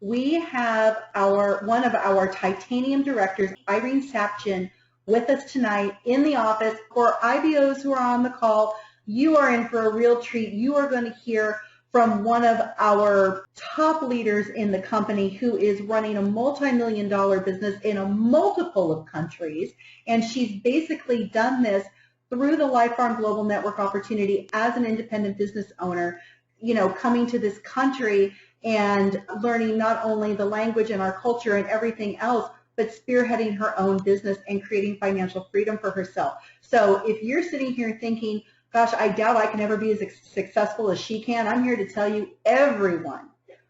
we have one of our titanium directors, Irene Savchin, with us tonight in the office. For IBOs who are on the call, you are in for a real treat. You are going to hear from one of our top leaders in the company who is running a multi-million-dollar business in a multiple of countries, and she's basically done this through the LifePharm Global Network opportunity as an independent business owner, coming to this country and learning not only the language and our culture and everything else, but spearheading her own business and creating financial freedom for herself. So if you're sitting here thinking, gosh, I doubt I can ever be as successful as she can, I'm here to tell you everyone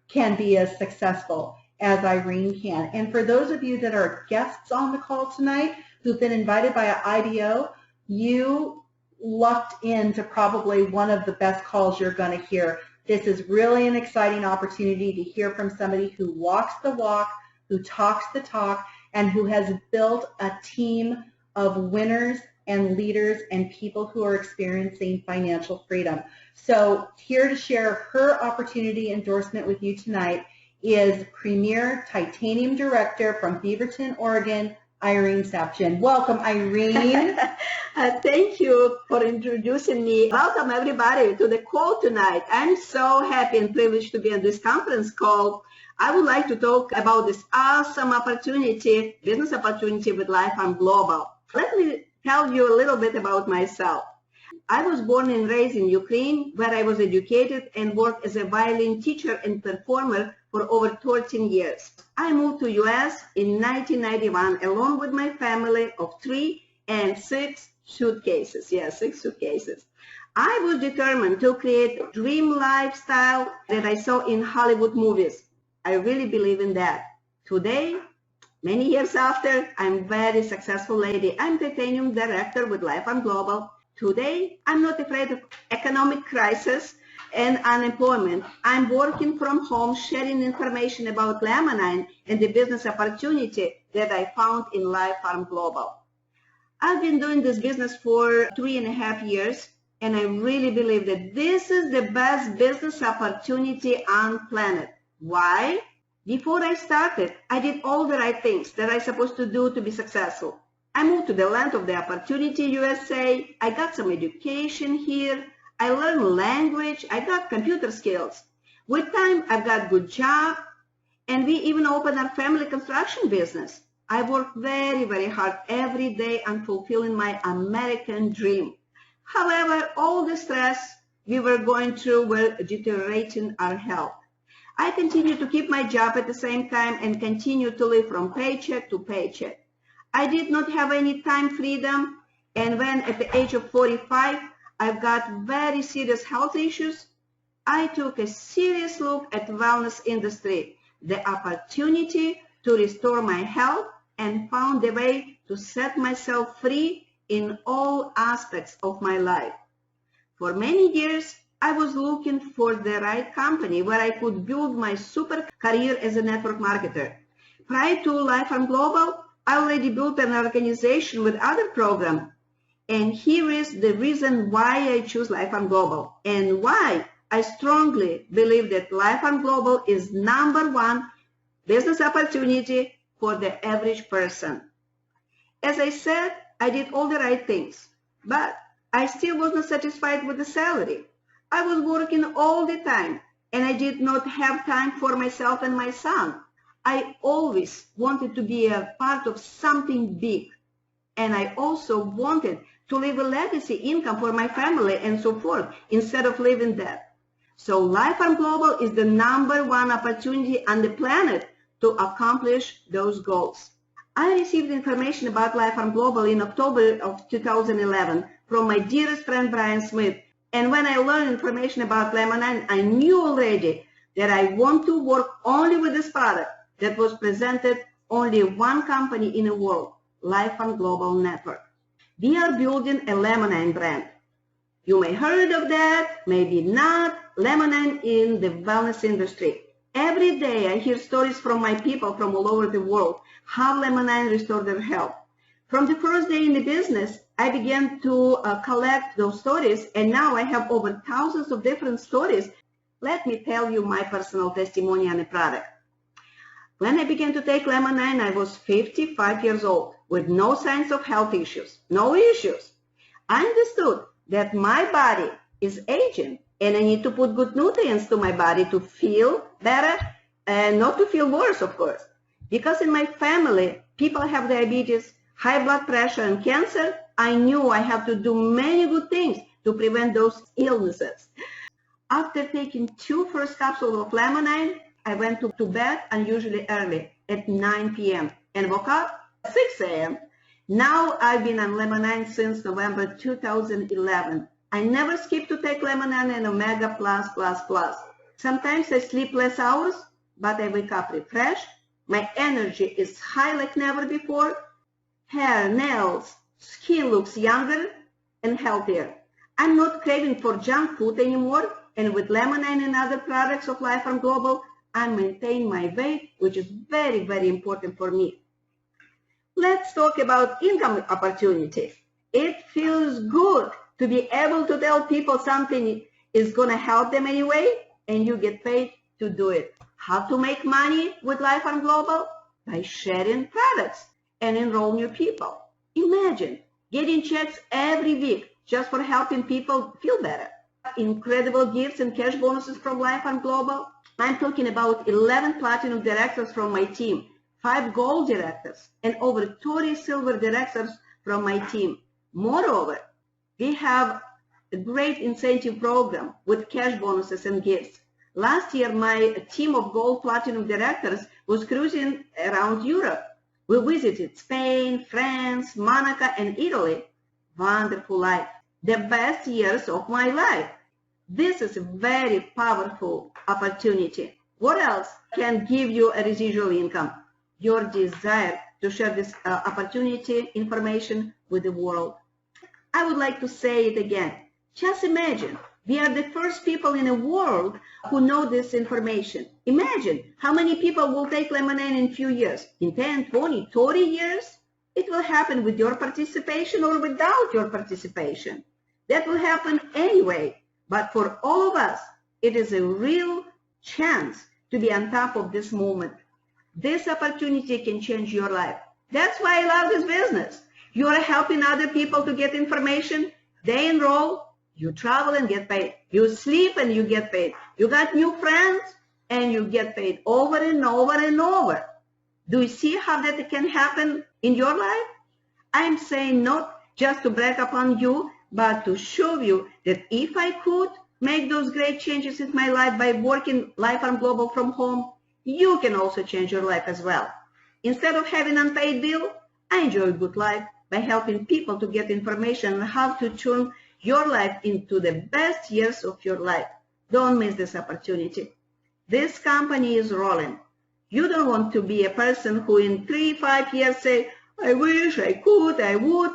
can be as successful as Irene can. And for those of you that are guests on the call tonight who've been invited by an IBO, you lucked into probably one of the best calls you're going to hear. This is really an exciting opportunity to hear from somebody who walks the walk, who talks the talk, and who has built a team of winners and leaders and people who are experiencing financial freedom. So here to share her opportunity endorsement with you tonight is Premier Titanium Director from Beaverton, Oregon, Irene Savchin. Welcome, Irene. Thank you for introducing me. Welcome, everybody, to the call tonight. I'm so happy and privileged to be on this conference call. I would like to talk about this awesome opportunity, business opportunity with LifePharm Global. Let me tell you a little bit about myself. I was born and raised in Ukraine, where I was educated and worked as a violin teacher and performer for over 13 years. I moved to U.S. in 1991 along with my family of 3 and 6 suitcases. Yes, 6 suitcases. I was determined to create a dream lifestyle that I saw in Hollywood movies. I really believe in that. Today, many years after, I'm a very successful lady. I'm Titanium Director with LifePharm Global. Today, I'm not afraid of economic crisis and unemployment. I'm working from home, sharing information about Lemonine and the business opportunity that I found in LifePharm Global. I've been doing this business for 3.5 years, and I really believe that this is the best business opportunity on planet. Why? Before I started, I did all the right things that I'm supposed to do to be successful. I moved to the land of the opportunity, USA. I got some education here. I learned language. I got computer skills. With time, I've got a good job, and we even opened our family construction business. I worked very, very hard every day on fulfilling my American dream. However, all the stress we were going through were deteriorating our health. I continued to keep my job at the same time and continue to live from paycheck to paycheck. I did not have any time freedom, and when at the age of 45, I've got very serious health issues, I took a serious look at the wellness industry, the opportunity to restore my health, and found a way to set myself free in all aspects of my life. For many years, I was looking for the right company where I could build my super career as a network marketer. Prior to LifePharm Global, I already built an organization with other programs. And here is the reason why I choose LifePharm Global and why I strongly believe that LifePharm Global is #1 business opportunity for the average person. As I said, I did all the right things, but I still was not satisfied with the salary. I was working all the time, and I did not have time for myself and my son. I always wanted to be a part of something big, and I also wanted to leave a legacy income for my family and so forth, instead of living debt. So LifePharm Global is the #1 opportunity on the planet to accomplish those goals. I received information about LifePharm Global in October of 2011 from my dearest friend Brian Smith. And when I learned information about Lemonine, I knew already that I want to work only with this product that was presented only one company in the world, LifePharm Global Network. We are building a Lemonine brand. You may have heard of that, maybe not. Lemonine in the wellness industry. Every day I hear stories from my people from all over the world, how Lemonine restored their health. From the first day in the business, I began to collect those stories, and now I have over thousands of different stories. Let me tell you my personal testimony on the product. When I began to take Lemonade, I was 55 years old with no signs of health issues, no issues. I understood that my body is aging and I need to put good nutrients to my body to feel better and not to feel worse, of course. Because in my family, people have diabetes, high blood pressure, and cancer, I knew I have to do many good things to prevent those illnesses. After taking 2 first capsules of Lemonade, I went to bed unusually early at 9 p.m. and woke up at 6 a.m. Now I've been on Lemonade since November 2011. I never skip to take Lemonade and Omega Plus. Sometimes I sleep less hours, but I wake up refreshed. My energy is high like never before. Hair, nails, skin looks younger and healthier. I'm not craving for junk food anymore, and with Lemonade and other products of LifePharm Global, I maintain my weight, which is very, very important for me. Let's talk about income opportunity. It feels good to be able to tell people something is going to help them anyway, and you get paid to do it. How to make money with LifePharm Global? By sharing products and enroll new people. Imagine getting checks every week just for helping people feel better. Incredible gifts and cash bonuses from LifePharm Global. I'm talking about 11 platinum directors from my team, 5 gold directors, and over 30 silver directors from my team. Moreover, we have a great incentive program with cash bonuses and gifts. Last year, my team of gold platinum directors was cruising around Europe. We visited Spain, France, Monaco, and Italy. Wonderful life. The best years of my life. This is a very powerful opportunity. What else can give you a residual income? Your desire to share this opportunity information with the world. I would like to say it again. Just imagine, we are the first people in the world who know this information. Imagine how many people will take Lemonade in a few years. In 10, 20, 30 years? It will happen with your participation or without your participation. That will happen anyway. But for all of us, it is a real chance to be on top of this moment. This opportunity can change your life. That's why I love this business. You are helping other people to get information. They enroll, you travel and get paid. You sleep and you get paid. You got new friends and you get paid over and over and over. Do you see how that can happen in your life? I'm saying not just to brag upon you, but to show you that if I could make those great changes in my life by working LifePharm Global from home, you can also change your life as well. Instead of having an unpaid bill, I enjoy a good life by helping people to get information on how to tune your life into the best years of your life. Don't miss this opportunity. This company is rolling. You don't want to be a person who in 3-5 years say, I wish I could, I would.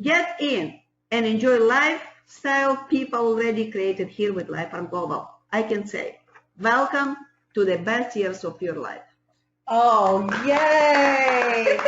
Get in and enjoy lifestyle people already created here with LifePharm Global. I can say, welcome to the best years of your life. Oh, yay!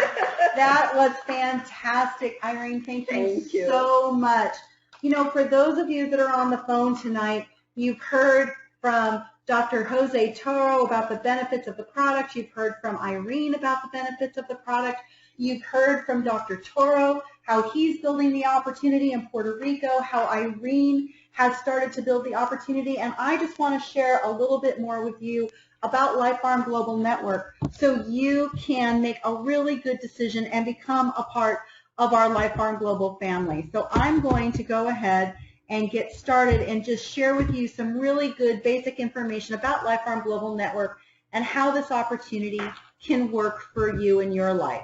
That was fantastic, Irene. Thank you so much. You know, for those of you that are on the phone tonight, you've heard from Dr. Jose Toro about the benefits of the product. You've heard from Irene about the benefits of the product. You've heard from Dr. Toro how he's building the opportunity in Puerto Rico, how Irene has started to build the opportunity. And I just want to share a little bit more with you about LifePharm Global Network so you can make a really good decision and become a part of our LifePharm Global family. So I'm going to go ahead and get started and just share with you some really good basic information about LifePharm Global Network and how this opportunity can work for you in your life.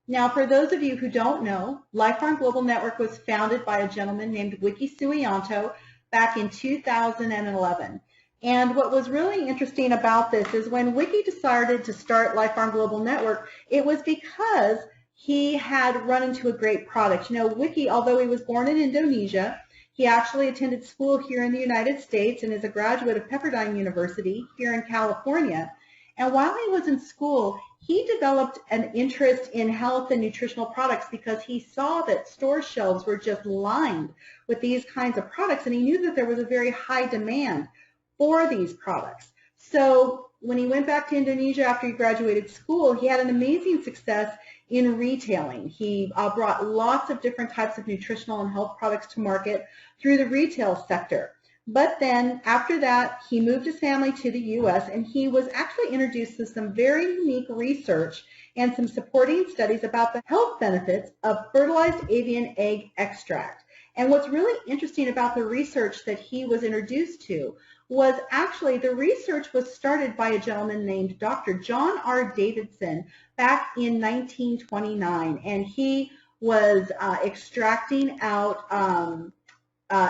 Now, for those of you who don't know, LifePharm Global Network was founded by a gentleman named Wiki Suianto back in 2011. And what was really interesting about this is when Wiki decided to start LifePharm Global Network, it was because he had run into a great product. You know, Wiki, although he was born in Indonesia, he actually attended school here in the United States and is a graduate of Pepperdine University here in California. And while he was in school, he developed an interest in health and nutritional products because he saw that store shelves were just lined with these kinds of products, and he knew that there was a very high demand for these products. So when he went back to Indonesia after he graduated school, he had an amazing success in retailing. He brought lots of different types of nutritional and health products to market through the retail sector. But then after that, he moved his family to the U.S. and he was actually introduced to some very unique research and some supporting studies about the health benefits of fertilized avian egg extract. And what's really interesting about the research that he was introduced to was actually the research was started by a gentleman named Dr. John R. Davidson back in 1929, and he was extracting out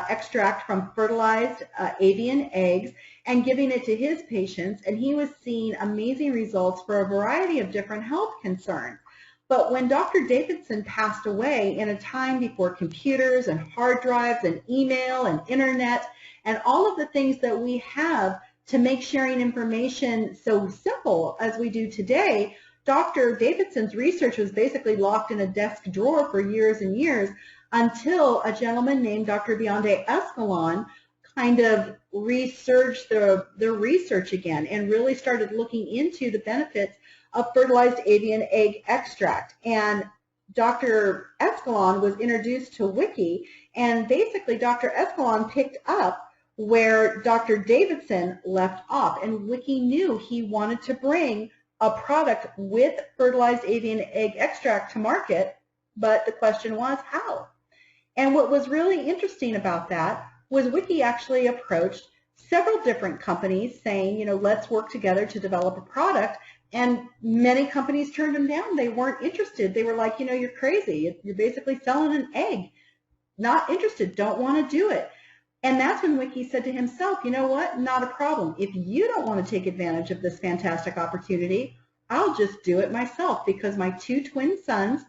extract from fertilized avian eggs and giving it to his patients, and he was seeing amazing results for a variety of different health concerns. But when Dr. Davidson passed away in a time before computers and hard drives and email and internet and all of the things that we have to make sharing information so simple as we do today, Dr. Davidson's research was basically locked in a desk drawer for years and years until a gentleman named Dr. Bionde Escalon kind of researched the research again and really started looking into the benefits of fertilized avian egg extract. And Dr. Escalon was introduced to Wiki, and basically Dr. Escalon picked up where Dr. Davidson left off, and Wiki knew he wanted to bring a product with fertilized avian egg extract to market, but the question was how? And what was really interesting about that was Wiki actually approached several different companies saying, you know, let's work together to develop a product. And many companies turned them down. They weren't interested. They were like, you know, you're crazy. You're basically selling an egg. Not interested. Don't want to do it. And that's when Wiki said to himself, you know what? Not a problem. If you don't want to take advantage of this fantastic opportunity, I'll just do it myself, because my two twin sons,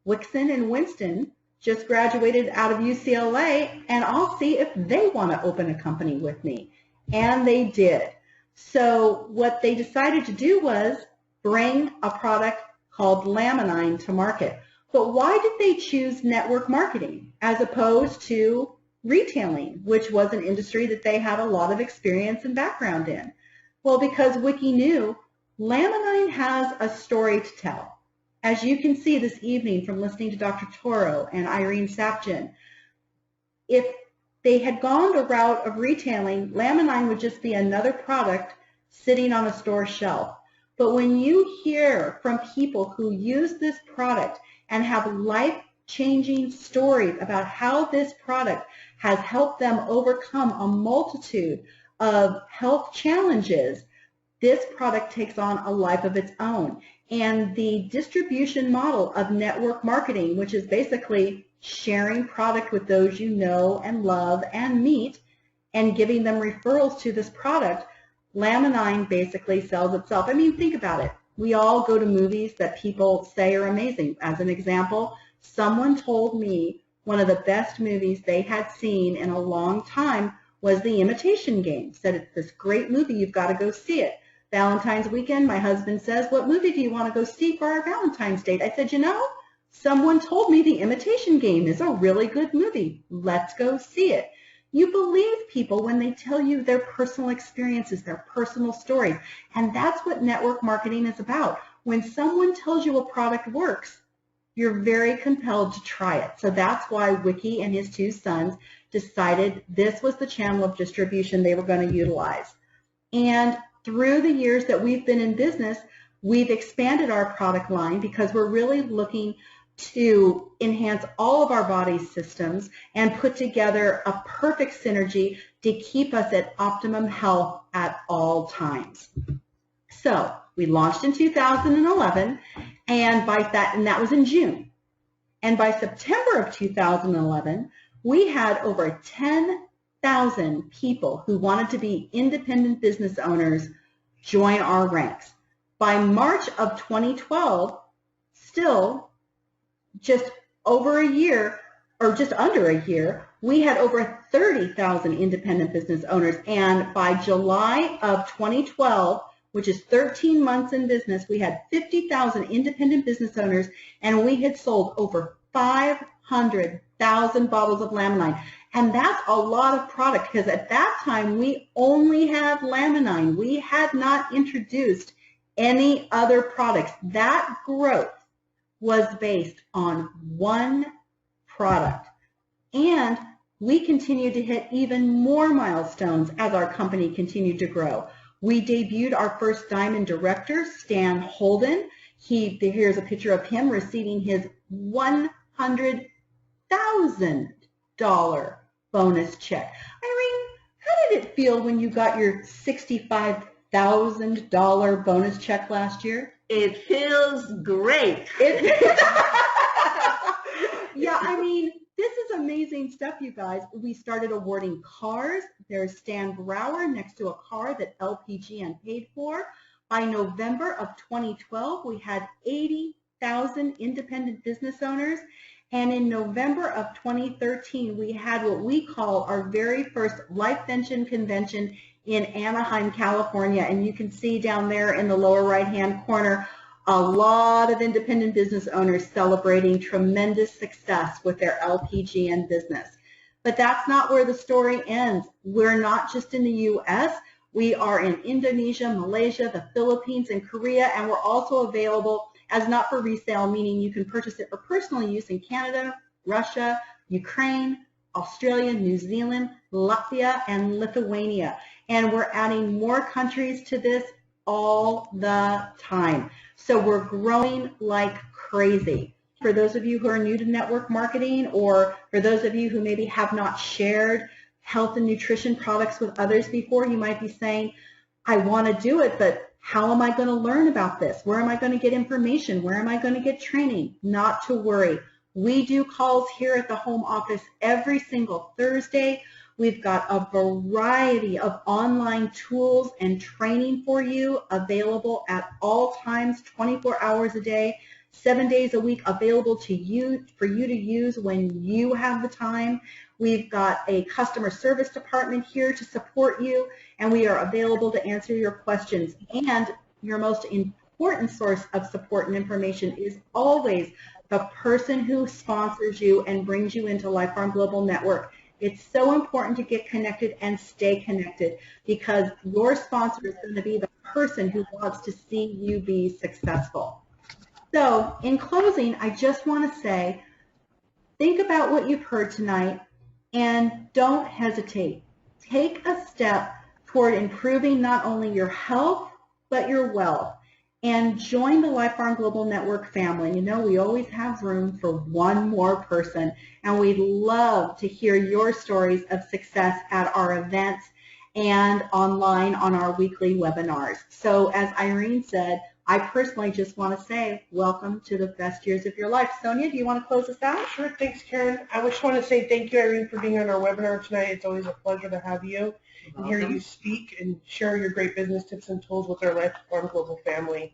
Wixon and Winston, just graduated out of UCLA, and I'll see if they want to open a company with me. And they did. So what they decided to do was bring a product called Laminine to market. But why did they choose network marketing as opposed to retailing, which was an industry that they had a lot of experience and background in? Well, because Wiki knew Laminine has a story to tell. As you can see this evening from listening to Dr. Toro and Irene Savchin, if they had gone the route of retailing, Laminine would just be another product sitting on a store shelf. But when you hear from people who use this product and have life-changing stories about how this product has helped them overcome a multitude of health challenges, this product takes on a life of its own. And the distribution model of network marketing, which is basically sharing product with those you know and love and meet and giving them referrals to this product, Laminine basically sells itself. I mean, think about it. We all go to movies that people say are amazing. As an example, someone told me one of the best movies they had seen in a long time was The Imitation Game. Said it's this great movie, you've got to go see it. Valentine's weekend, my husband says, what movie do you want to go see for our Valentine's date? I said, you know, someone told me The Imitation Game is a really good movie. Let's go see it. You believe people when they tell you their personal experiences, their personal stories. And that's what network marketing is about. When someone tells you a product works, you're very compelled to try it. So that's why Wiki and his two sons decided this was the channel of distribution they were going to utilize. And through the years that we've been in business, we've expanded our product line because we're really looking to enhance all of our body's systems and put together a perfect synergy to keep us at optimum health at all times. So we launched in 2011, and that was in June. And by September of 2011, we had over 10,000 people who wanted to be independent business owners join our ranks. By March of 2012, still just over a year, or just under a year, we had over 30,000 independent business owners. And by July of 2012, which is 13 months in business, we had 50,000 independent business owners, and we had sold over 500,000 bottles of Laminine. And that's a lot of product because at that time we only had laminine. We had not introduced any other products. That growth was based on one product. And we continued to hit even more milestones as our company continued to grow. We debuted our first Diamond Director, Stan Holden. Here's a picture of him receiving his $100,000 bonus check. Irene, how did it feel when you got your $65,000 bonus check last year? It feels great. Yeah, I mean, this is amazing stuff, you guys. We started awarding cars. There's Stan Brower next to a car that LPGN paid for. By November of 2012, we had 80,000 independent business owners. And in November of 2013, we had what we call our very first LifePharm convention in Anaheim, California. And you can see down there in the lower right-hand corner, a lot of independent business owners celebrating tremendous success with their LPGN business. But that's not where the story ends. We're not just in the U.S. We are in Indonesia, Malaysia, the Philippines, and Korea, and we're also available as not for resale, meaning you can purchase it for personal use in Canada, Russia, Ukraine, Australia, New Zealand, Latvia, and Lithuania. And we're adding more countries to this all the time. So we're growing like crazy. For those of you who are new to network marketing, or for those of you who maybe have not shared health and nutrition products with others before, you might be saying, I want to do it, but how am I going to learn about this? Where am I going to get information? Where am I going to get training? Not to worry. We do calls here at the home office every single Thursday. We've got a variety of online tools and training for you available at all times, 24 hours a day, 7 days a week, available to you for you to use when you have the time. We've got a customer service department here to support you, and we are available to answer your questions. And your most important source of support and information is always the person who sponsors you and brings you into LifePharm Global Network. It's so important to get connected and stay connected, because your sponsor is going to be the person who wants to see you be successful. So in closing, I just want to say, think about what you've heard tonight and don't hesitate. Take a step toward improving not only your health, but your wealth. And join the LifePharm Global Network family. You know, we always have room for one more person, and we'd love to hear your stories of success at our events and online on our weekly webinars. So as Irene said, I personally just want to say welcome to the best years of your life. Sonia, do you want to close us out? Sure, thanks, Karen. I just want to say thank you, Irene, for being on our webinar tonight. It's always a pleasure to have you and hear you speak and share your great business tips and tools with our LifePharm Global family.